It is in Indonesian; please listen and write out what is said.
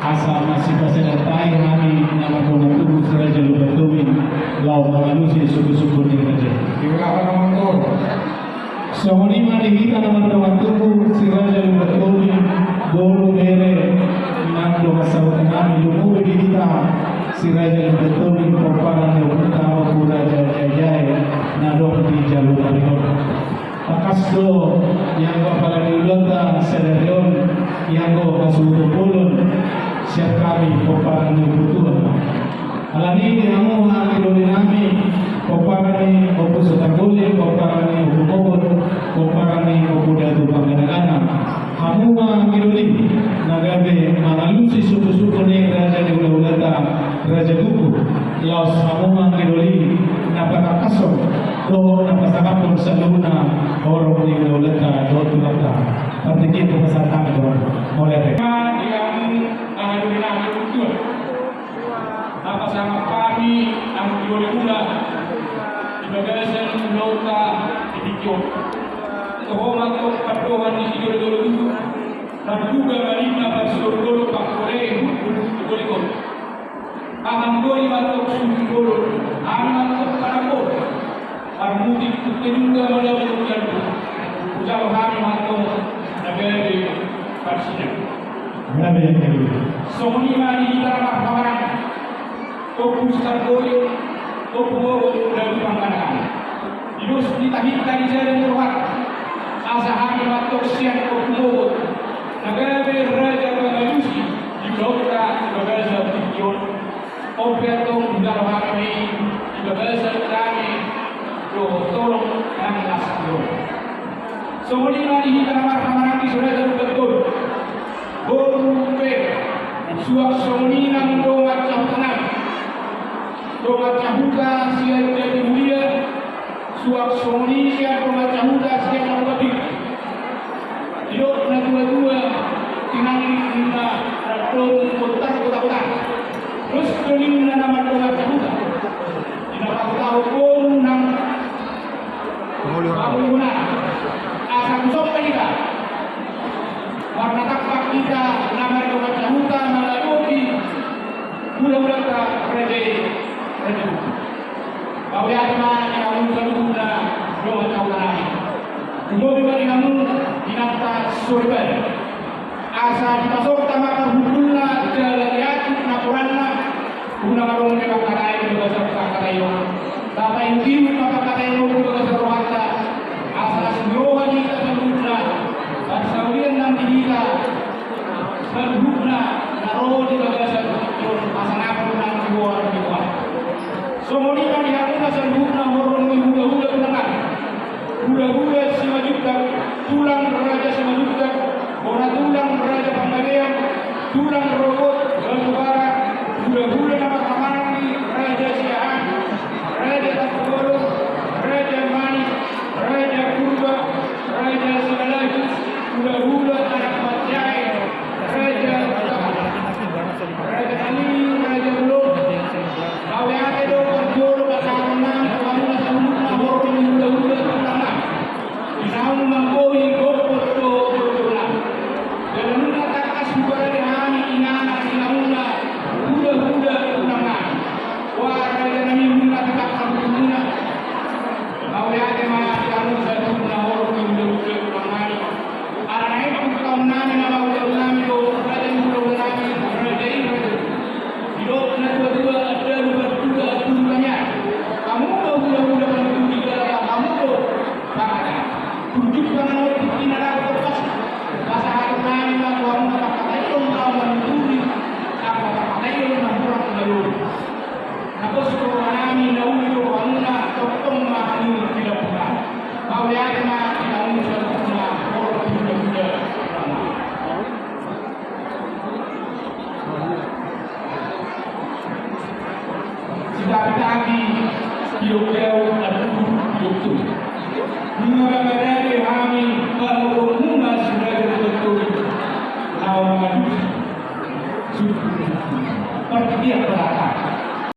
asa masih pasadatai kami nama kona tubuh seraja lubatumi lau mengalusi suku-suku di raja. Diberapa nama kau? Sohoni mari kita nama kona tubuh seraja lubatumi golu bere nando masau kami lumu di kita siraja lubatumi koparan lubuta pura jaya nadok di jalur arimon. Pakasdo yang kepala diulata sedarion yang kasuruh pulun siap kami koparan lubutuan. Alani di hamu hakidoni nami koparani opus utaguli koparani opumobot koparani opudatu panganagana. Hamu hakidoni nagabe mangalusi suku-suku ni raja di ulata raja buku laos hamu hakidoni napatakaso do napasakapun sa luna orang ni ulata do tulata partiki ko pasatang do molere Yang ahli nami betul. Apa sama kami yang boleh mula di bagasan lauta di Bikyo. Tohoma to patuhan di dulu dulu. Dan juga marina pasur dulu pak Korea boleh kok. Aman boleh batuk dulu. Aman to parako. Armudi juga melalui hujan. Hujan hari mato nabi Persia. ngabe yang Sohoni mari kita kawan. Fokus tergoyang, fokus dari pandangan. Hidup ditahit dari jalan terhad. Asahani matok siang fokus. Negara raja Bangladeshi di Blota Bangladesh Tikion. Operasi dalam hari di Bangladesh kami tolong dan nasib. Sohoni mari kita kawan di sudah betul. Borumpe suak sohoni nang doa tenang. Doa cahuda siap jadi mulia, suak sohoni siap doa cahuda siap lebih. Hidup na dua-dua tinangi kita raton kotak. Terus keling na nama doa cahuda. Tidak tahu pun nang guna. Asal sampai kita. Warna tapak kita nama doa cahuda melalui bulan-bulan kerja. Kau yang mana kamu terguna doa kaulah. Kemudian kamu dinata surga. Asa dipasok tama kehukumna jalan yakin nakuranna. Guna karung mereka katai juga serta katayo. Bapak yang kiu bapak katayo juga serta. Asa semua kita terguna. Bersawian nanti kita terguna. Naruh di bagasan pasangan nanti luar biasa. Sohoni kami haruna sambungna horong hula-hula tenang. Hula-hula simajuta, tulang raja simajuta, bona tulang raja Panggabean, tulang robot Bantubara, hula-hula nama Kamanggi, raja Siahan, raja Takboro, raja Mani, raja Kurba, raja Segalaju, hula-hula anak Bajai, raja Ali, raja Belum, kau yang ada Pergi dia belakang.